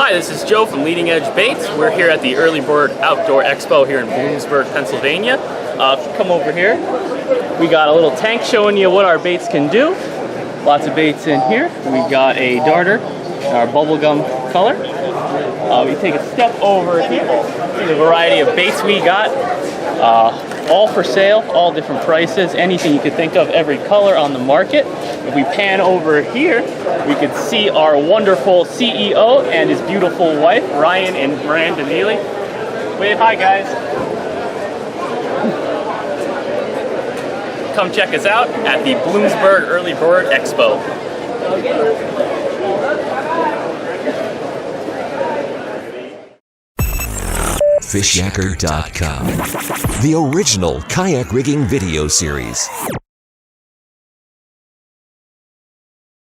Hi, this is Joe from Leading Edge Baits. We're here at the Early Bird Outdoor Expo here in Bloomsburg, Pennsylvania. If you come over here, we got a little tank showing you what our baits can do. Lots of baits in here. We got a darter, our bubblegum color. We take a step over here, see the variety of baits we got. All for sale, all different prices, anything you could think of, every color on the market. If we pan over here, we could see our wonderful CEO and his beautiful wife, Ryan and Brandon Neely. Wave hi, guys. Come check us out at the Bloomsburg Early Bird Expo. Fishyaker.com, the original kayak rigging video series.